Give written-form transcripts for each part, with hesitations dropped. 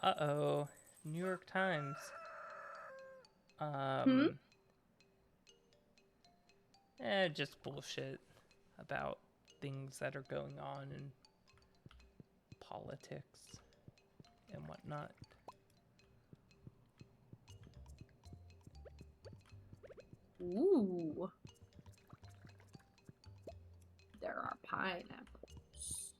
Uh-oh. New York Times. Hmm? Just bullshit about things that are going on in politics and whatnot. Ooh. There are pineapples.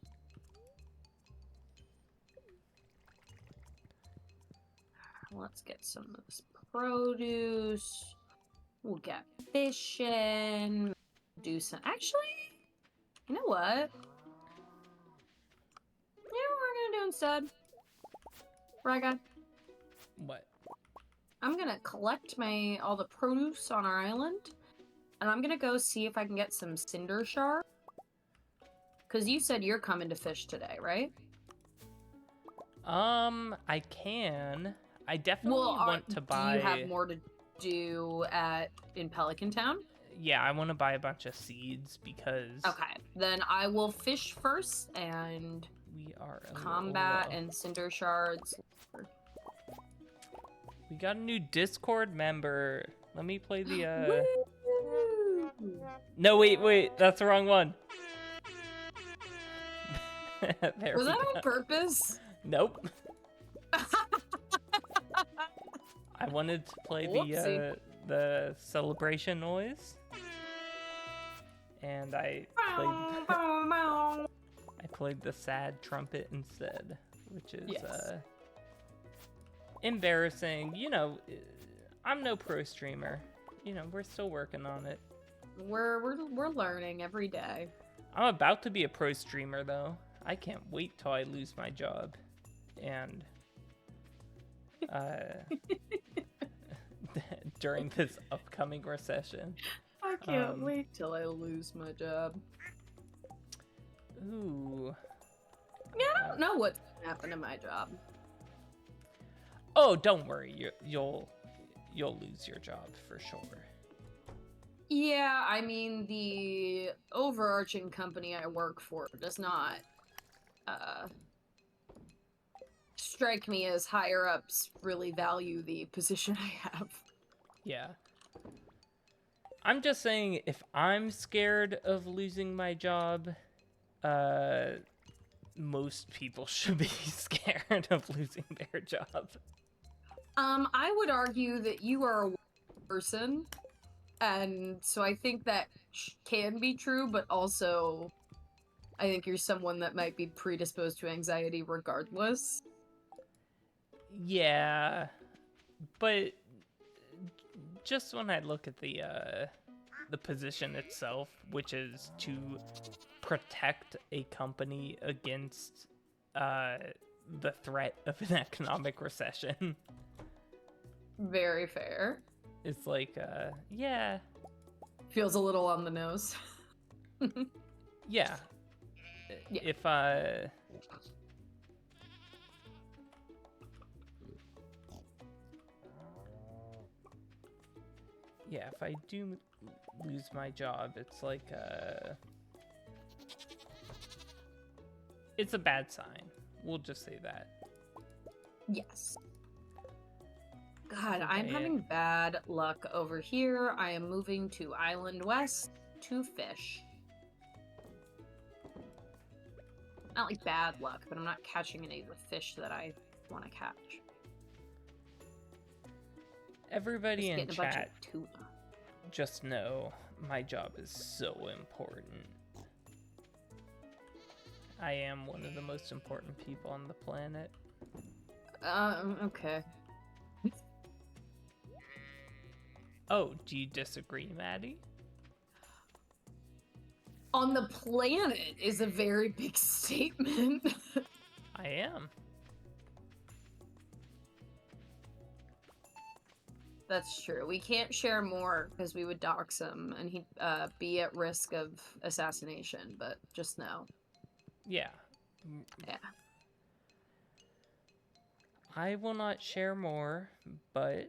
Let's get some of this produce. We'll get fishing. Do some. Actually, you know what? You know what we're gonna do instead? Ryga, What? I'm gonna collect all the produce on our island, and I'm gonna go see if I can get some cinder shard. Cause you said you're coming to fish today, right? I can. I definitely Well, want to do you have buy... more to do in Pelican Town? Yeah, I want to buy a bunch of seeds because... Okay, then I will fish first and we are a combat little, and cinder shards. We got a new Discord member. Let me play the, Woo! No, wait. That's the wrong one. There Was we that go. on purpose? Nope. I wanted to play the celebration noise. And I played the sad trumpet instead, which is embarrassing. You know, I'm no pro streamer. You know, we're still working on it. We're learning every day. I'm about to be a pro streamer though. I can't wait till I lose my job. And during this upcoming recession. I can't wait till I lose my job. Ooh. Yeah, I don't know what's gonna happen to my job. Oh, don't worry. You'll lose your job for sure. Yeah, I mean, the overarching company I work for does not strike me as higher ups really value the position I have. Yeah. I'm just saying, if I'm scared of losing my job, most people should be scared of losing their job. I would argue that you are a person, and so I think that can be true, but also I think you're someone that might be predisposed to anxiety regardless. Yeah, but just when I look at the position itself, which is to protect a company against the threat of an economic recession. Very fair. It's like, yeah. Feels a little on the nose. Yeah. If yeah, if I do lose my job, it's like, it's a bad sign. We'll just say that. Yes. God, Okay. I'm having bad luck over here. I am moving to Island West to fish. Not like bad luck, but I'm not catching any of the fish that I want to catch. Everybody in Just getting a bunch chat, of tuna. just know my job is so important. I am one of the most important people on the planet. Okay. Oh, do you disagree, Maddie? On the planet is a very big statement. I am. That's true. We can't share more because we would dox him and he'd be at risk of assassination, but just know. Yeah. Yeah. I will not share more, but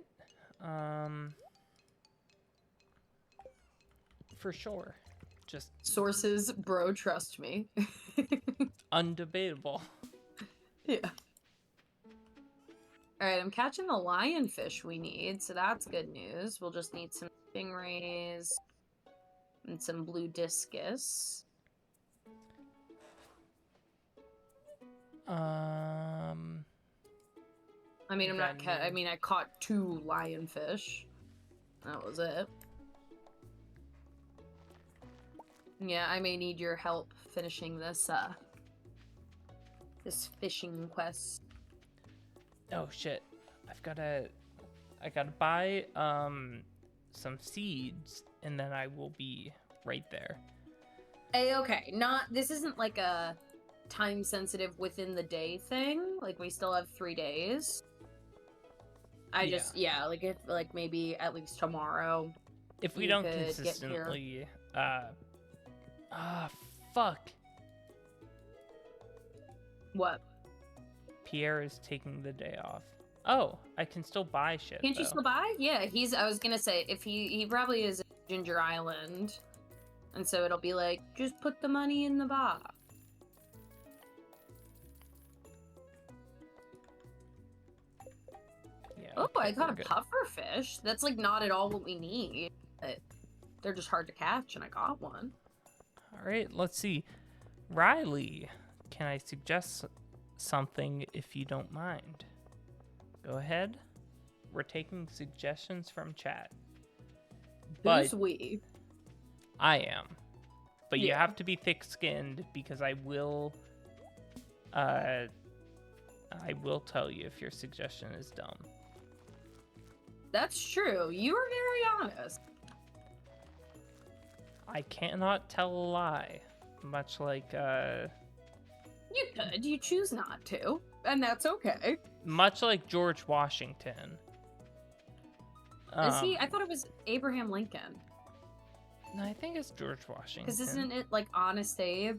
for sure. Just sources, bro, trust me. undebatable. Yeah. Alright, I'm catching the lionfish we need, so that's good news. We'll just need some stingrays and some blue discus. I mean, I caught 2 lionfish. That was it. Yeah, I may need your help finishing this, this fishing quest. Oh shit. I gotta buy some seeds and then I will be right there. Hey, okay. This isn't like a time sensitive within the day thing. Like we still have 3 days. Like maybe at least tomorrow. If we don't consistently fuck. What? Pierre is taking the day off. Oh, I can still buy shit. Can't you still buy? Yeah, I was gonna say, if he probably is in Ginger Island. And so it'll be like, just put the money in the box. Yeah, Oh, okay, I got a good. pufferfish. That's like not at all what we need. But they're just hard to catch, and I got one. All right, let's see. Riley, can I suggest something if you don't mind? Go ahead. We're taking suggestions from chat. But Who's we? I am. But you Yeah. have to be thick-skinned because I will tell you if your suggestion is dumb. That's true. You are very honest. I cannot tell a lie. Much like You could. You choose not to. And that's okay. much like George Washington. Is he? I thought it was Abraham Lincoln. No, I think it's George Washington. Because isn't it like Honest Abe?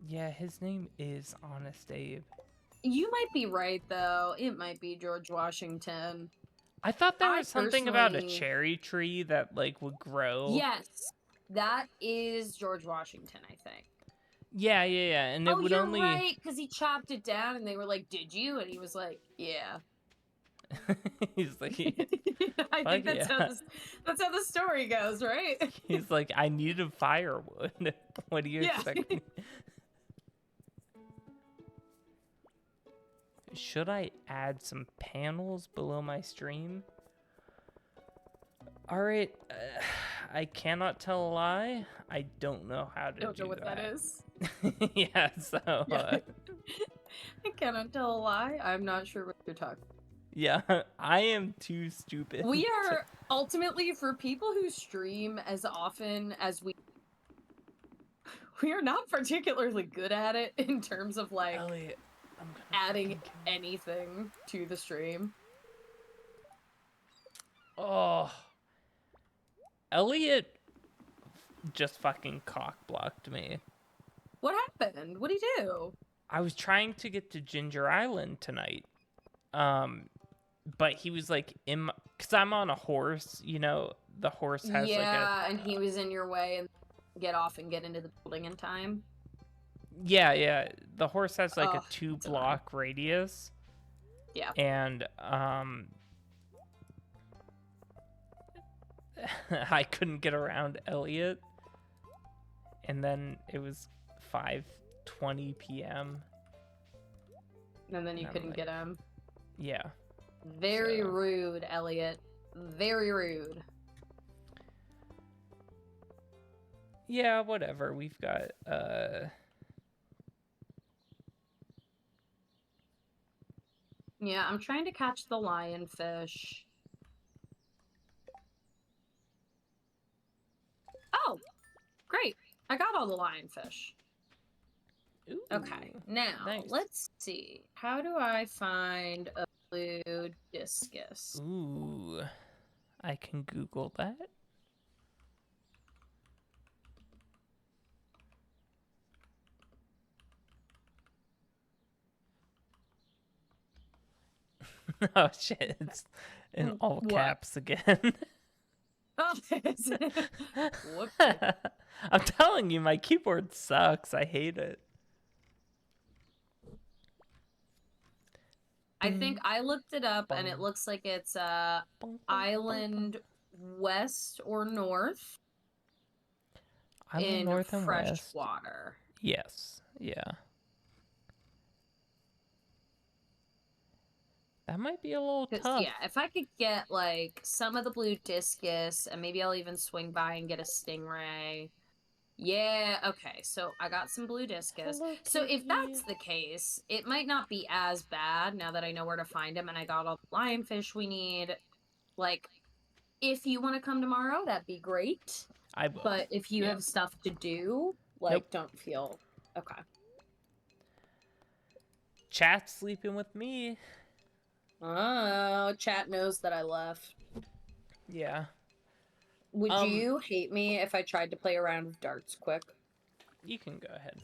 Yeah, his name is Honest Abe. You might be right, though. It might be George Washington. I thought there I was something about a personally- cherry tree that like would grow. Yes, that is George Washington, I think. Yeah, and it would you're only. right, because he chopped it down, and they were like, "Did you?" And he was like, "Yeah." He's like, I think Fuck that's how the story goes, right? he's like, I needed firewood. What do you Yeah. expect? Should I add some panels below my stream? All right, I cannot tell a lie. I don't know how to Don't do know what that is. Yeah, so Yeah. I cannot tell a lie. I'm not sure what you're talking. yeah, I am too stupid. We are ultimately, for people who stream as often as we are not particularly good at it in terms of like Elliot, I'm gonna adding fucking kill you. anything to the stream. Oh, Elliot just fucking cock blocked me. What happened? What'd he do? I was trying to get to Ginger Island tonight, but he was like because I'm on a horse, you know, the horse has and he was in your way and get off and get into the building in time. Yeah, the horse has like a Oh, 2-block radius. Yeah. And I couldn't get around Elliot, and then it was 5:20 p.m. And then you I'm couldn't like- get him. Yeah. Very So- rude, Elliot. Very rude. Yeah, whatever. We've got Yeah, I'm trying to catch the lionfish. Oh, great. I got all the lionfish. Okay, ooh, now nice. let's see. How do I find a blue discus? Ooh. I can Google that. Oh shit, it's in all What? caps again. Oh, is it? Whoops. I'm telling you, my keyboard sucks. I hate it. I think I looked it up, and it Bum, looks like it's bum, bum, bum, bum. island west or north Island in North and fresh West. water. Yes. Yeah. That might be a little Because, tough. yeah, if I could get, like, some of the blue discus, and maybe I'll even swing by and get a stingray. Yeah, okay, so I got some blue discus. Hello So if Kitty. that's the case, it might not be as bad now that I know where to find them and I got all the lionfish we need. Like, if you want to come tomorrow, that'd be great. I will. But if you Yeah. have stuff to do, Nope. like, don't feel... Okay. Chat's sleeping with me. Oh, chat knows that I left. Yeah. Would you hate me if I tried to play a round of darts quick? You can go ahead.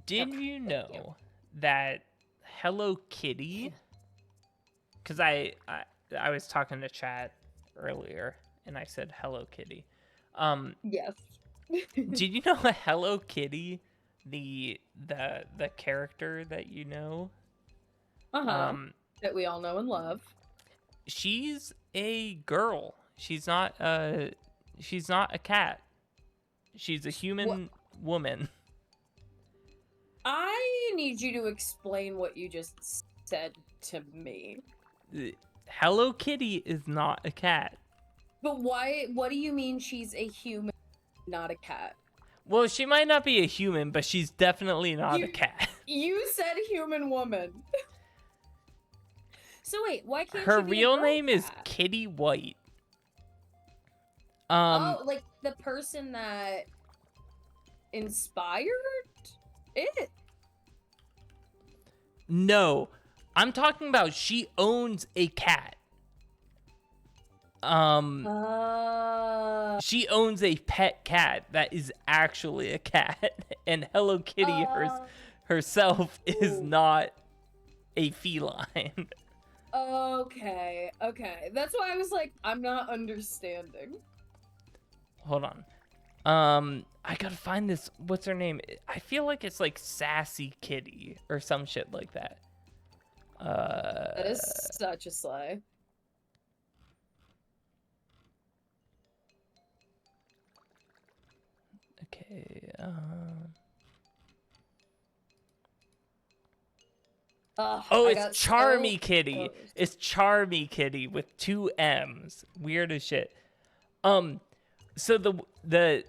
Did Okay, you thank know that Hello Kitty? Because I was talking to chat earlier and I said Hello Kitty. Yes. Did you know Hello Kitty, the character that you know? That we all know and love. She's a girl. She's not a cat. She's a human woman. I need you to explain what you just said to me. Hello Kitty is not a cat. But why? What do you mean she's a human, not a cat? Well, she might not be a human, but she's definitely not a cat. You said human woman. So wait, why can't Her she be real a girl name is cat? Kitty White. Oh, like the person that inspired it? No, I'm talking about she owns a cat. She owns a pet cat that is actually a cat, and Hello Kitty herself is not a feline. Okay. That's why I was like, I'm not understanding. Hold on. I gotta find this. What's her name? I feel like it's like Sassy Kitty or some shit like that. That is such a slay. Okay. Oh, it's Charmy Kitty. It's Charmy Kitty with 2 M's. Weird as shit. So the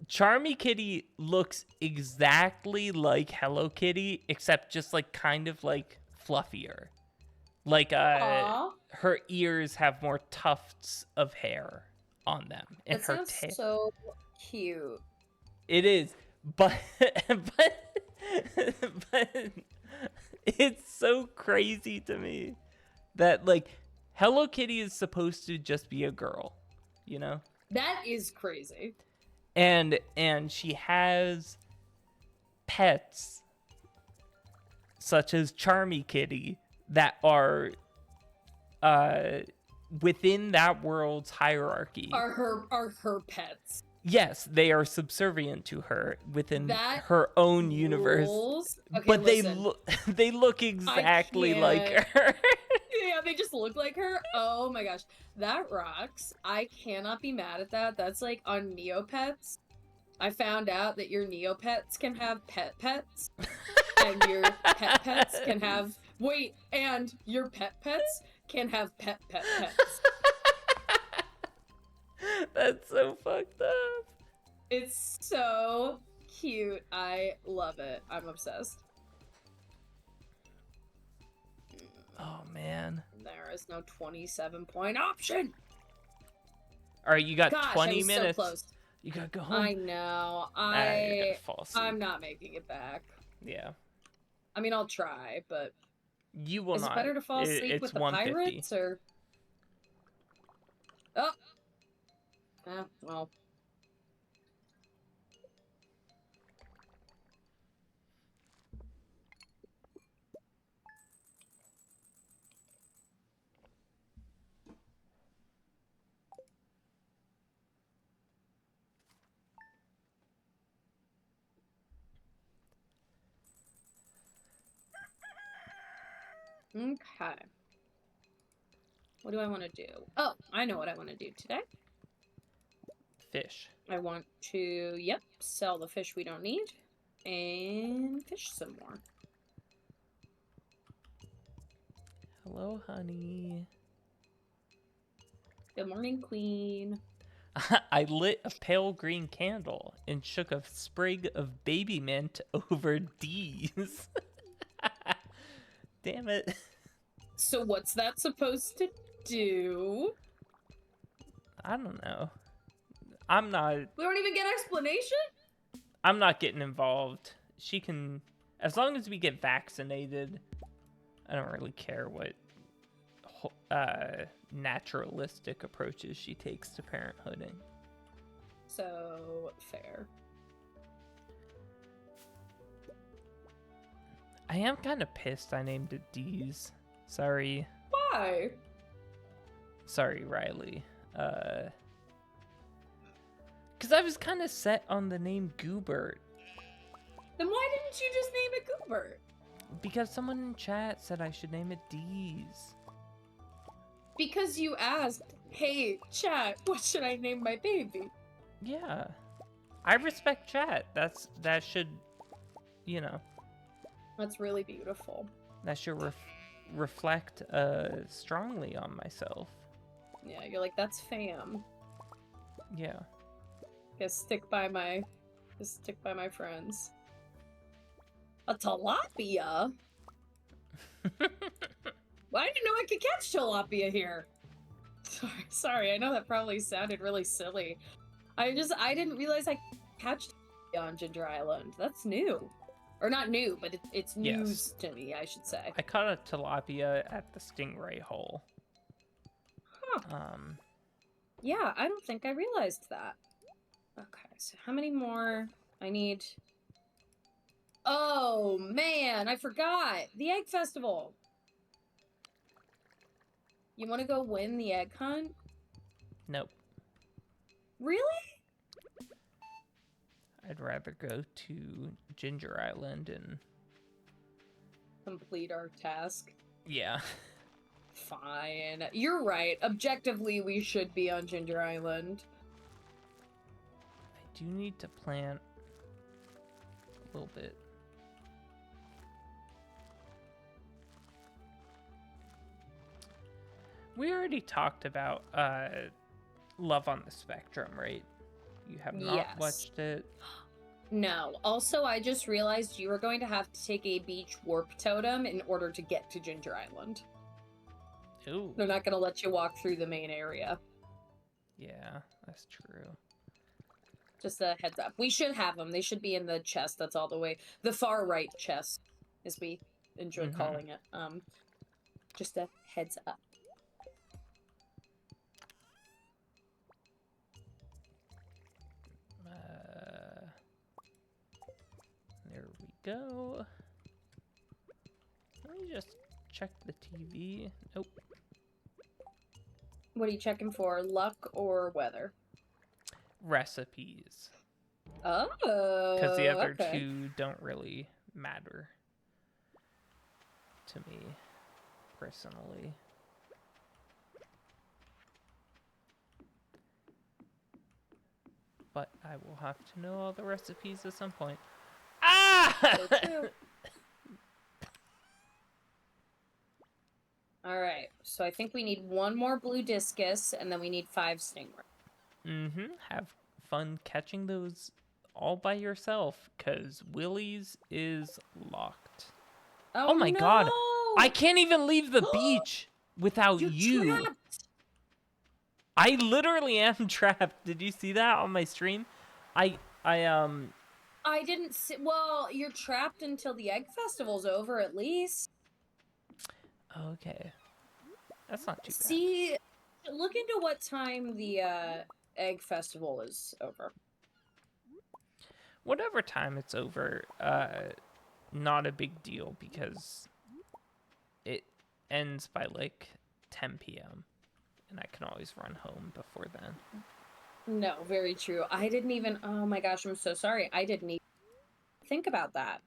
Charmy Kitty looks exactly like Hello Kitty, except just like kind of like fluffier. Like her ears have more tufts of hair on them, and that her sounds tail. so cute. It is, but it's so crazy to me that like Hello Kitty is supposed to just be a girl, you know? That is crazy. And she has pets such as Charmy Kitty that are within that world's hierarchy. Are her pets? Yes, they are subservient to her within That her own universe. Okay, but listen, they look exactly like her. Yeah, they just look like her. Oh my gosh, that rocks. I cannot be mad at that. That's like on Neopets. I found out that your Neopets can have pets, and your pets can have and your pets can have pets. That's so fucked up. It's so cute. I love it. I'm obsessed. Oh man. There is no 27-point option. All right, you got Gosh, 20 I was minutes. So close. You gotta go home. I know. You gotta fall asleep. I'm not making it back. Yeah. I mean, I'll try, but you will not. Is it better to fall asleep with the pirates or? Oh. Well. Okay. What do I want to do? Oh, I know what I want to do today. Fish. I want to, yep, sell the fish we don't need and fish some more. Hello, honey. Good morning, queen. I lit a pale green candle and shook a sprig of baby mint over D's. Damn it. So what's that supposed to do? I don't know. I'm not We don't even get explanation? I'm not getting involved. She can, as long as we get vaccinated, I don't really care what naturalistic approaches she takes to parenthooding. So, fair. I am kind of pissed I named it D's. Sorry. Why? Sorry, Riley. Because I was kind of set on the name Goobert. Then why didn't you just name it Goobert? Because someone in chat said I should name it D's. Because you asked, hey, chat, what should I name my baby? Yeah. I respect chat. That should, you know. That's really beautiful. That should reflect strongly on myself. Yeah, you're like, that's fam. Yeah. Just stick by my friends. A tilapia? Well, I didn't know I could catch tilapia here. Sorry, I know that probably sounded really silly. I didn't realize I could catch tilapia on Ginger Island. That's new. Or not new, but it's news to me, I should say. I caught a tilapia at the stingray hole. Huh. Yeah, I don't think I realized that. Okay, so how many more? I need... Oh, man, I forgot! The Egg Festival! You want to go win the egg hunt? Nope. Really? I'd rather go to Ginger Island and... Complete our task. Yeah. Fine. You're right. Objectively, we should be on Ginger Island. I do need to plant a little bit. We already talked about Love on the Spectrum, right? You have not watched it? No. Also, I just realized you are going to have to take a beach warp totem in order to get to Ginger Island. Ooh. They're not going to let you walk through the main area. Yeah, that's true. Just a heads up. We should have them. They should be in the chest. That's all the way. The far right chest, as we enjoy calling it. Just a heads up. There we go. Let me just check the TV. Nope. What are you checking for? Luck or weather? Recipes. Oh, because the other two don't really matter to me personally. But I will have to know all the recipes at some point. Ah! Alright, so I think we need one more blue discus, and then we need 5 stingray. Have fun catching those all by yourself, because Willie's is locked. Oh my god! I can't even leave the beach without you! Trapped. I literally am trapped. Did you see that on my stream? I didn't see... Well, you're trapped until the Egg Festival's over, at least. Okay. That's not too bad. See, look into what time the Egg Festival is over. Whatever time it's over, not a big deal because it ends by like 10 p.m. and I can always run home before then. No, very true. I didn't even... Oh my gosh, I'm so sorry. I didn't even think about that.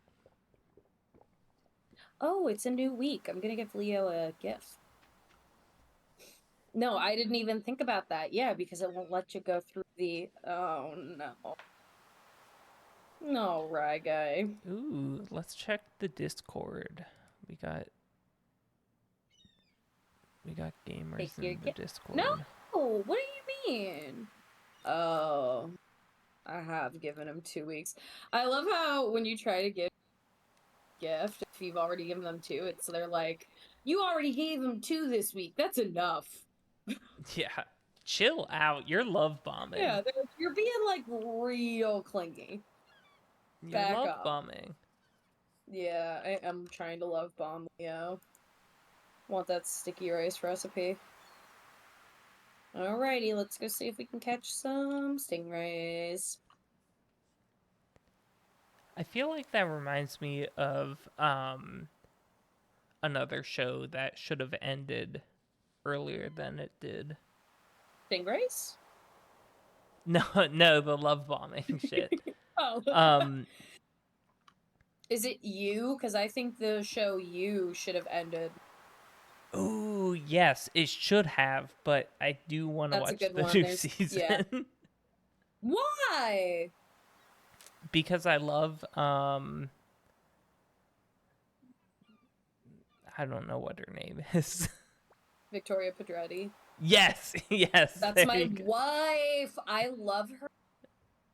Oh, it's a new week. I'm gonna give Leo a gift. No, I didn't even think about that. Yeah, because it won't let you go through the... Oh, no. No, Rye Guy. Ooh, let's check the Discord. We got Take gamers your in the gift. No! Discord. What do you mean? Oh, I have given him 2 weeks. I love how when you try to give a gift, if you've already given them 2, they're like, you already gave him 2 this week. That's enough. Yeah, chill out. You're love bombing. Yeah, you're being like real clingy. You're Back love up. bombing. Yeah, I am trying to love bomb Leo. Want that sticky rice recipe. Alrighty, let's go see if we can catch some stingrays. I feel like that reminds me of another show that should have ended earlier than it did. Stingrays? No, no, the love bombing shit. Oh. Um, Is it You? Because I think the show You should have ended. ooh, yes, it should have, but I do want to That's a watch good the one. new There's season. yeah. Why? Because I love I don't know what her name is. Victoria Pedretti. Yes, yes. That's my wife. I love her.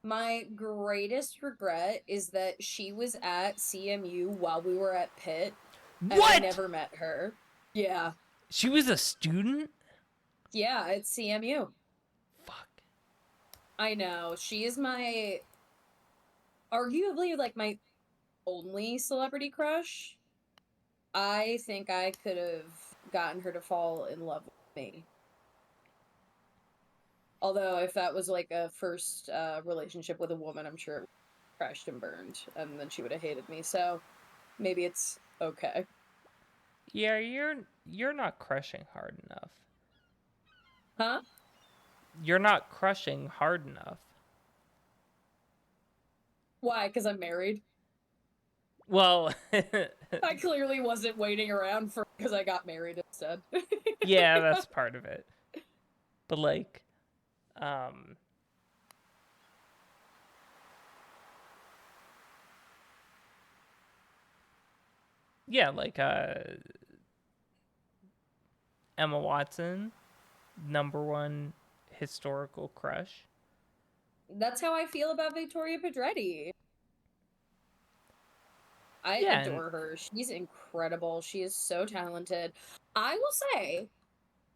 My greatest regret is that she was at CMU while we were at Pitt, and I What? never met her. Yeah. She was a student? Yeah, at CMU. Fuck. I know. She is my arguably like my only celebrity crush. I think I could have gotten her to fall in love with me. Although if that was like a first relationship with a woman, I'm sure it crashed and burned, and then she would have hated me. So maybe it's okay. Yeah, you're not crushing hard enough. Huh? You're not crushing hard enough. Why? Because I'm married? Well, I clearly wasn't waiting around for because I got married instead. yeah, that's part of it. But like, yeah, like Emma Watson, #1 historical crush. That's how I feel about Victoria Pedretti. I Yeah, adore her. She's incredible. She is so talented. I will say,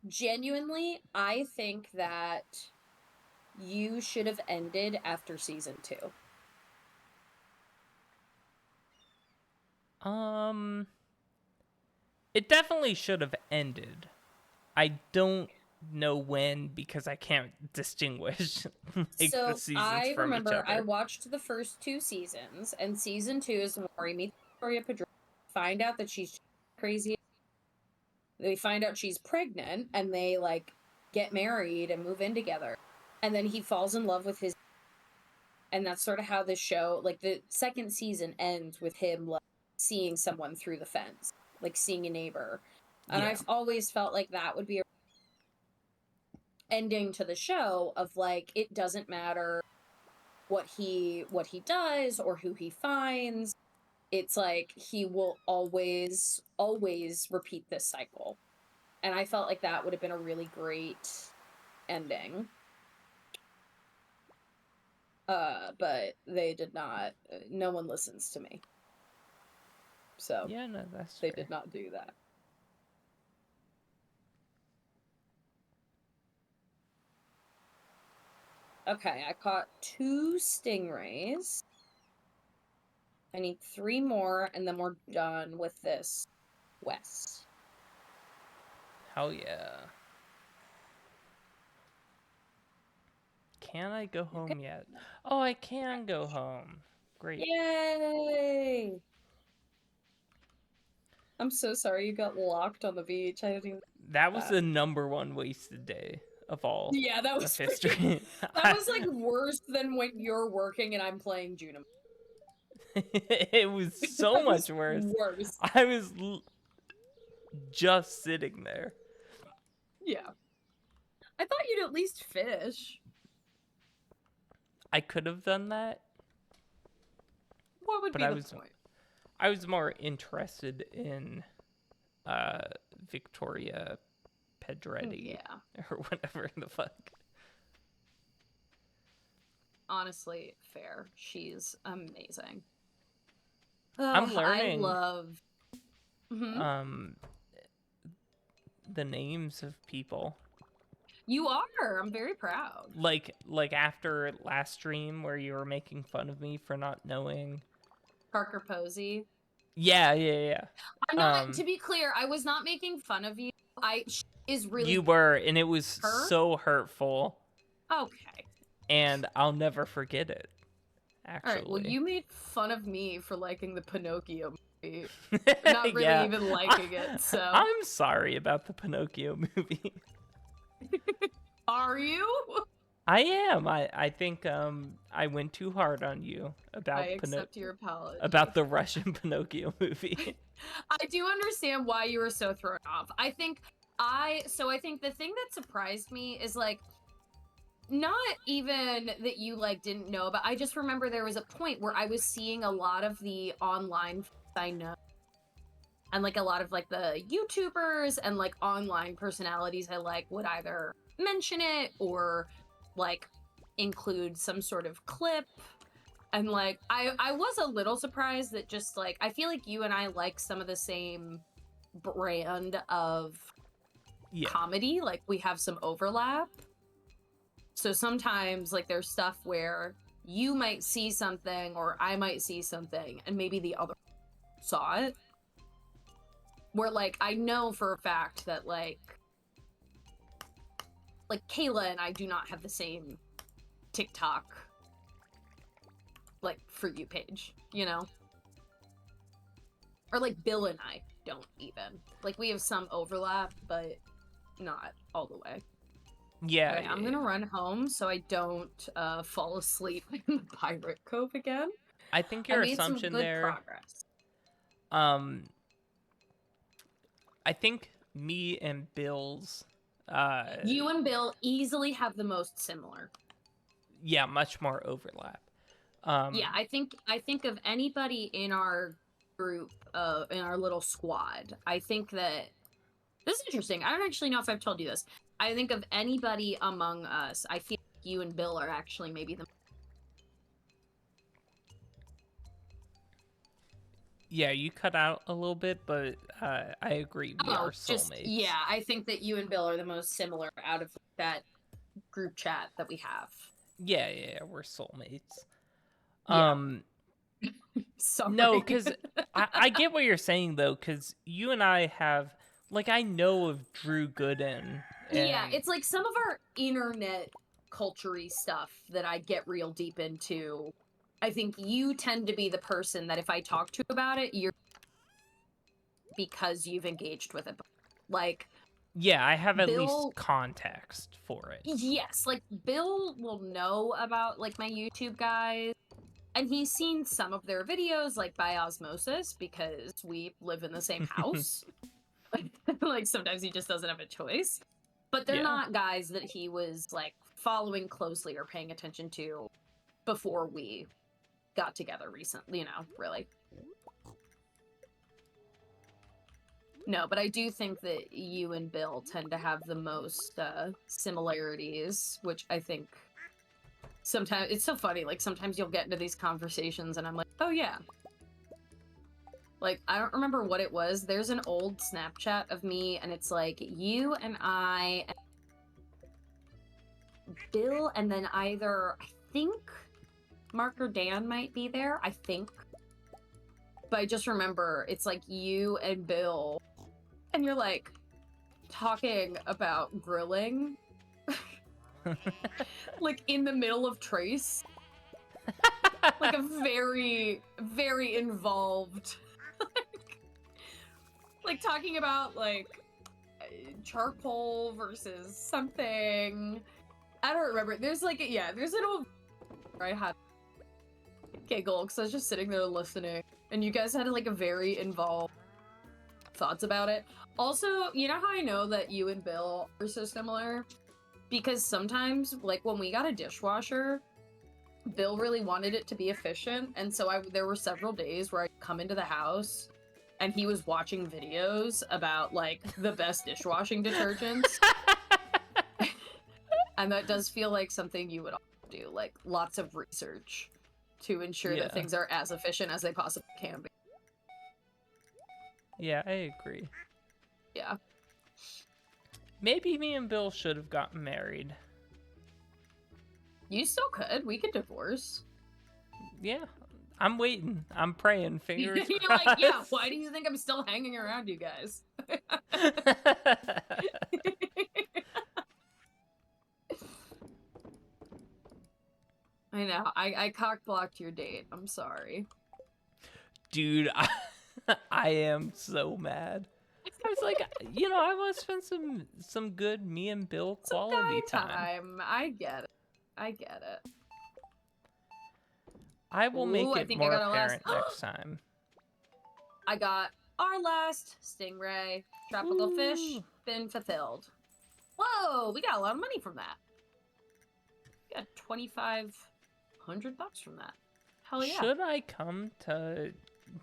genuinely, I think that You should have ended after season 2. It definitely should have ended. I don't know when because I can't distinguish like the So seasons I from each remember other. I watched the first 2 seasons, and season 2 is where we meet Victoria Pedretti, find out that she's crazy. They find out she's pregnant, and they like get married and move in together. And then he falls in love with his, and that's sort of how the show, like the second season ends with him like seeing someone through the fence, like seeing a neighbor. And Yeah. I've always felt like that would be a ending to the show of like it doesn't matter what he does or who he finds. It's like he will always repeat this cycle. And I felt like that would have been a really great ending. But they did not. No one listens to me. So Yeah, no, that's they fair. did not do that. Okay, I caught 2 stingrays. I need 3 more, and then we're done with this quest. Hell yeah. Can I go home yet? Oh, I can go home. Great. Yay! I'm so sorry you got locked on the beach. I didn't even... That was the #1 wasted day of all Yeah, that of was history. that was like worse than when you're working and I'm playing Junimo. It was so That much was worse. worse. I was just sitting there. Yeah. I thought you'd at least fish. I could have done that, What would but be the point? I was more interested in Victoria Pedretti Yeah. or whatever the fuck. Honestly, fair. She's amazing. I'm I learning love. um the names of people. You are. I'm very proud. Like after last stream where you were making fun of me for not knowing Parker Posey. Yeah. I'm not. To be clear, I was not making fun of you. She is really. You were, and it was her? so hurtful. Okay. And I'll never forget it. Actually. All right. Well, you made fun of me for liking the Pinocchio movie, not really even liking it. So I'm sorry about the Pinocchio movie. Are you? I am. I think I went too hard on you about I accept your apology. About the Russian Pinocchio movie. I do understand why you were so thrown off. I think the thing that surprised me is like not even that you like didn't know, but I just remember there was a point where I was seeing a lot of the online I know and like a lot of like the YouTubers and like online personalities I like would either mention it or like include some sort of clip. And like I was a little surprised that just like I feel like you and I like some of the same brand of comedy, like we have some overlap. So sometimes like there's stuff where you might see something or I might see something and maybe the other saw it. Where like I know for a fact that like Kayla and I do not have the same TikTok like For You page, you know? Or like Bill and I don't even. Like we have some overlap, but not all the way. Yeah. Right, I'm gonna run home so I don't fall asleep in the Pirate Cove again. I think your assumption there. Progress. I think me and Bill's. You and Bill easily have the most similar. Yeah, much more overlap. Yeah, I think of anybody in our group, in our little squad. I think that this is interesting. I don't actually know if I've told you this. I think of anybody among us, I feel like you and Bill are actually maybe the. Yeah, you cut out a little bit, but I agree. We are soulmates. Yeah, I think that you and Bill are the most similar out of that group chat that we have. Yeah, we're soulmates. Yeah. Sorry. No, because I get what you're saying, though, because you and I have, like, I know of Drew Gooden. Yeah, it's like some of our internet culture-y stuff that I get real deep into. I think you tend to be the person that if I talk to you about it, you're because you've engaged with it. Like, yeah, I have at least context for it. Yes, like Bill will know about like my YouTube guys, and he's seen some of their videos like by osmosis because we live in the same house. Like sometimes he just doesn't have a choice. But they're not guys that he was like following closely or paying attention to before we got together recently, you know, really. No, but I do think that you and Bill tend to have the most similarities, which I think sometimes it's so funny. Like sometimes you'll get into these conversations and I'm like, oh yeah. Like, I don't remember what it was. There's an old Snapchat of me and it's like you and I, Bill, and then either, I think Mark or Dan might be there, I think. But I just remember it's like you and Bill, and you're like talking about grilling, like in the middle of Trace. Like a very, very involved, like talking about like charcoal versus something. I don't remember. There's like, yeah, there's an old I had Okay, cool. Because I was just sitting there listening, and you guys had like a very involved thoughts about it. Also, you know how I know that you and Bill are so similar? Because sometimes, like when we got a dishwasher, Bill really wanted it to be efficient, and so there were several days where I'd come into the house and he was watching videos about like the best dishwashing detergents. And that does feel like something you would do, like lots of research to ensure that things are as efficient as they possibly can be. Yeah, I agree. Yeah. Maybe me and Bill should have gotten married. You still could. We could divorce. Yeah, I'm waiting. I'm praying. Fingers You're crossed. like, yeah, why do you think I'm still hanging around you guys? I know. I cock-blocked your date. I'm sorry. Dude, I am so mad. I was like, I want to spend some good me and Bill quality time. I get it. I get it. I will make it more apparent next time. I got our last stingray. Tropical fish. Been fulfilled. Whoa, we got a lot of money from that. We got $2,500 from that. Hell yeah. Should I come to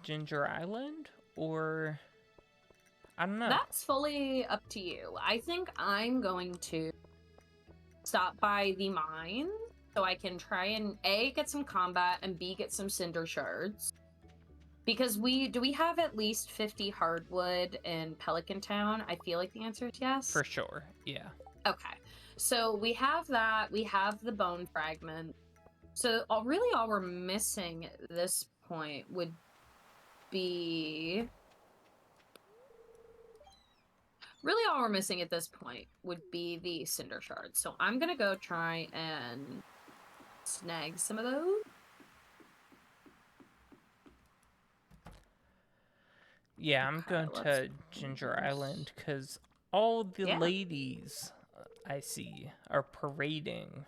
Ginger Island or... I don't know. That's fully up to you. I think I'm going to stop by the mine so I can try and A, get some combat, and B, get some cinder shards. Because we have at least 50 hardwood in Pelican Town? I feel like the answer is yes. For sure, yeah. Okay. So we have that. We have the bone fragment. So all we're missing at this point would be... Really all we're missing at this point would be the cinder shards. So I'm going to go try and snag some of those. Yeah, I'm going to Ginger Island because all the ladies I see are parading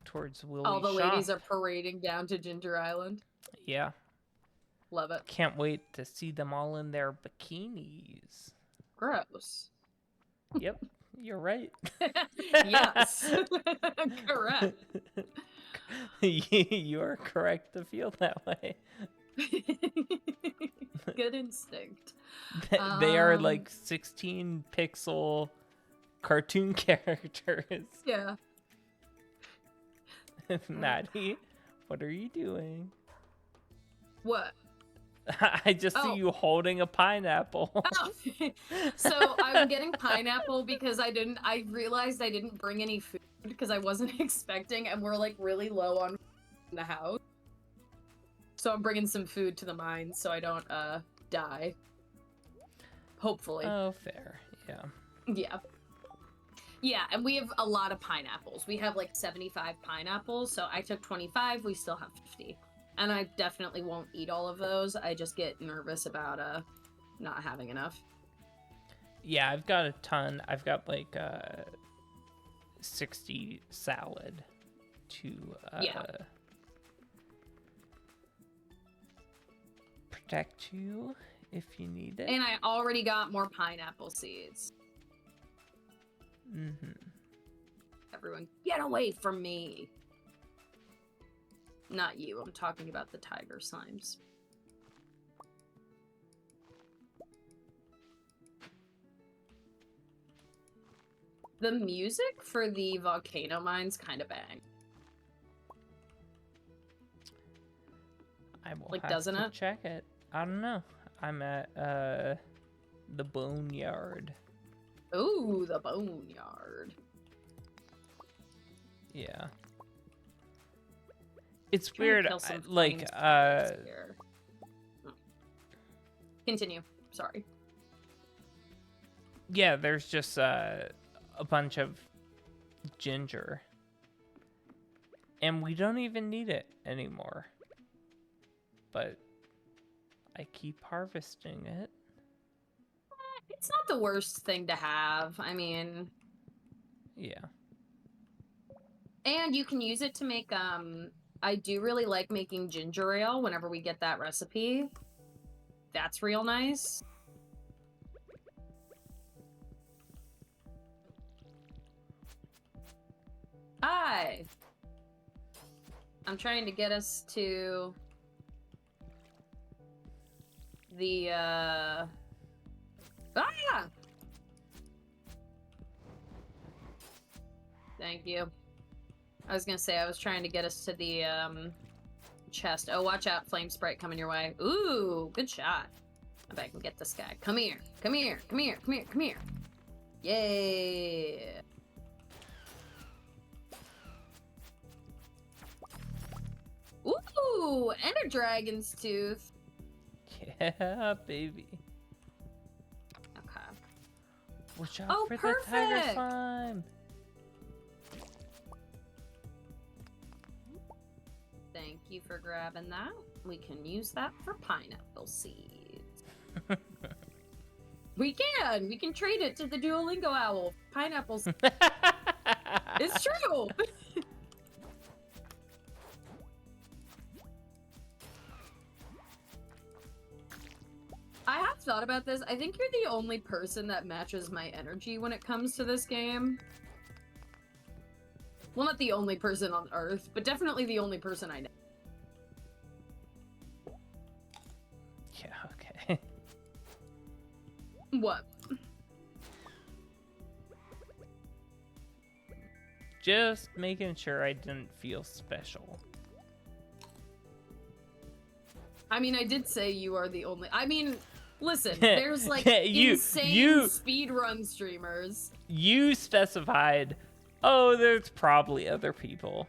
towards Willie's All the shop. ladies are parading down to Ginger Island. Yeah. Love it. Can't wait to see them all in their bikinis. Gross. Yep, you're right. Yes. Correct. You are correct to feel that way. Good instinct. They are like 16 pixel cartoon characters. Yeah. Maddie, what are you doing? What? I just see you holding a pineapple. Oh. So I'm getting pineapple because I realized I didn't bring any food because I wasn't expecting, and we're like really low on in the house. So I'm bringing some food to the mine so I don't die. Hopefully. Oh, fair. Yeah. Yeah. Yeah, and we have a lot of pineapples. We have like 75 pineapples, so I took 25, we still have 50. And I definitely won't eat all of those. I just get nervous about not having enough. Yeah, I've got a ton. I've got like 60 salad to protect you if you need it. And I already got more pineapple seeds. Mm-hmm. Everyone, get away from me! Not you, I'm talking about the tiger slimes. The music for the volcano mines kind of bang. I will like, have doesn't to it? check it. I don't know. I'm at the boneyard. Ooh, the boneyard. Yeah. It's weird, like, Continue. Sorry. Yeah, there's just a bunch of ginger. And we don't even need it anymore. But I keep harvesting it. It's not the worst thing to have. I mean... Yeah. And you can use it to make, I do really like making ginger ale whenever we get that recipe. That's real nice. Hi! I'm trying to get us to the, Ah! Thank you. I was gonna say, I was trying to get us to the, chest. Oh, watch out, flame sprite coming your way. Ooh, good shot. I bet I can get this guy. Come here. Come here. Come here. Come here. Come here. Yeah. Ooh, and a dragon's tooth. Yeah, baby. Okay. Watch out Oh, for the tiger perfect. slime. Thank you for grabbing that. We can use that for pineapple seeds. We can trade it to the Duolingo owl. Pineapples. It's true. I have thought about this. I think you're the only person that matches my energy when it comes to this game. Well, not the only person on Earth, but definitely the only person I know. Yeah, okay. What? Just making sure I didn't feel special. I mean, I did say you are the only... I mean, listen, there's like insane speedrun streamers. You specified, oh, there's probably other people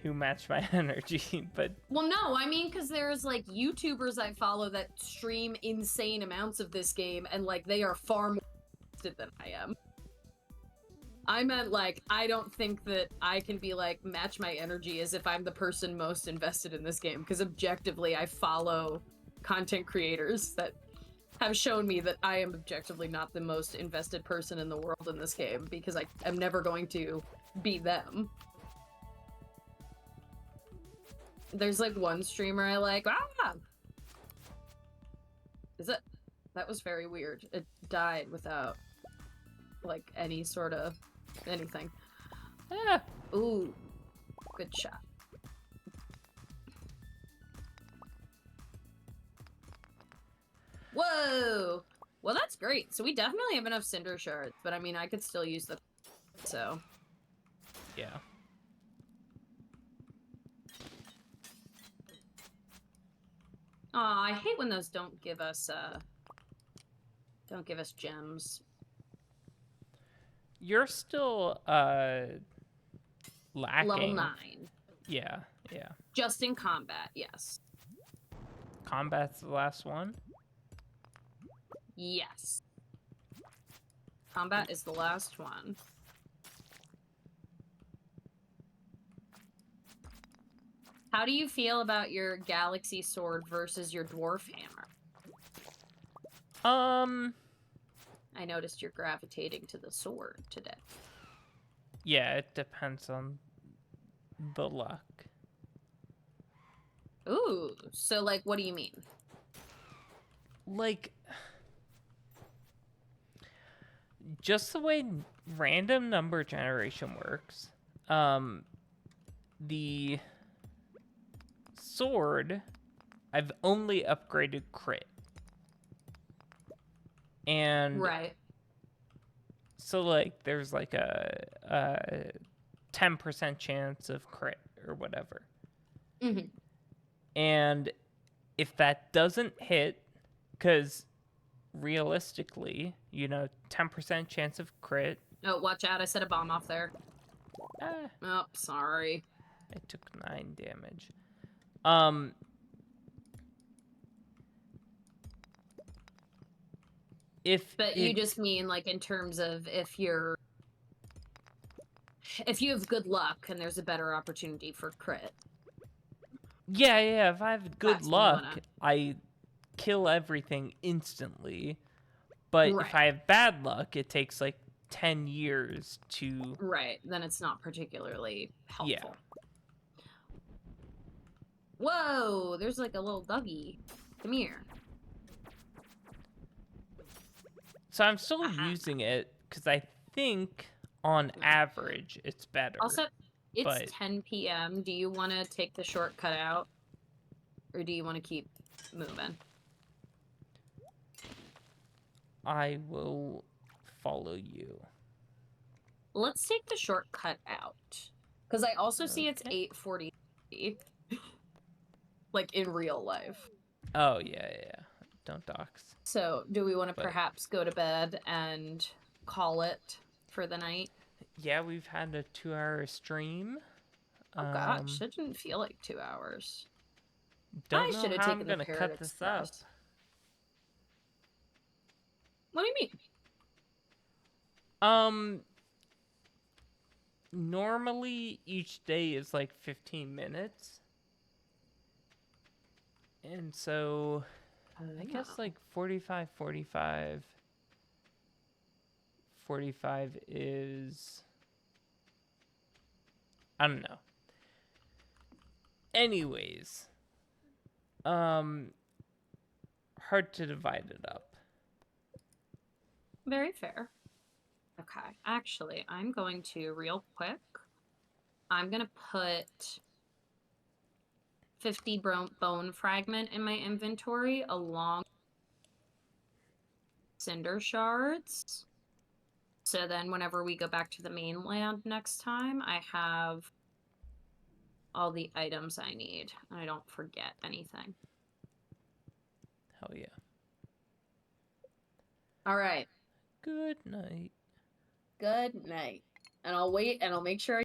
who match my energy, but... Well, no, I mean, because there's like YouTubers I follow that stream insane amounts of this game, and like they are far more invested than I am. I meant like, I don't think that I can be like, match my energy as if I'm the person most invested in this game, because objectively I follow content creators that have shown me that I am objectively not the most invested person in the world in this game, because I am never going to be them. There's like one streamer I like. Ah! Is it? That was very weird. It died without like any sort of anything. Ah. Ooh, good shot. Whoa! Well, that's great. So we definitely have enough cinder shards, but I mean, I could still use the... So... Yeah. Aw, I hate when those don't give us gems. You're still, lacking. Level 9. Yeah, yeah. Just in combat, yes. Combat's the last one? Yes. Combat is the last one. How do you feel about your galaxy sword versus your dwarf hammer? I noticed you're gravitating to the sword today. Yeah, it depends on the luck. Ooh, so like, what do you mean? Like, just the way random number generation works, the sword, I've only upgraded crit. And right. So like there's like a 10% chance of crit or whatever. Mm-hmm. And if that doesn't hit, because realistically, 10% chance of crit. Oh, watch out, I set a bomb off there. Ah, Oh, sorry. I took 9 damage. But you just mean like in terms of if you have good luck and there's a better opportunity for crit. Yeah, if I have good luck, I kill everything instantly. But right. if I have bad luck, it takes like 10 years to... Right, then it's not particularly helpful. Yeah. Whoa, there's like a little doggy. Come here. So I'm still using it because I think on average it's better. Also, it's but 10 p.m. Do you want to take the shortcut out? Or do you want to keep moving? I will follow you. Let's take the shortcut out. Because I also see it's 8:40. Like in real life. Oh, yeah. Don't dox. So, do we want to perhaps go to bed and call it for the night? Yeah, we've had a 2-hour stream. Oh gosh, that didn't feel like 2 hours. Don't know how I'm gonna cut this up. What do you mean? Normally each day is like 15 minutes. And so I guess like 45 is, I don't know. Anyways, hard to divide it up. Very fair. Okay, actually, I'm going to, real quick, I'm going to put 50 bone fragment in my inventory along cinder shards. So then whenever we go back to the mainland next time, I have all the items I need. And I don't forget anything. Hell yeah. All right. Good night. Good night. And I'll wait and I'll make sure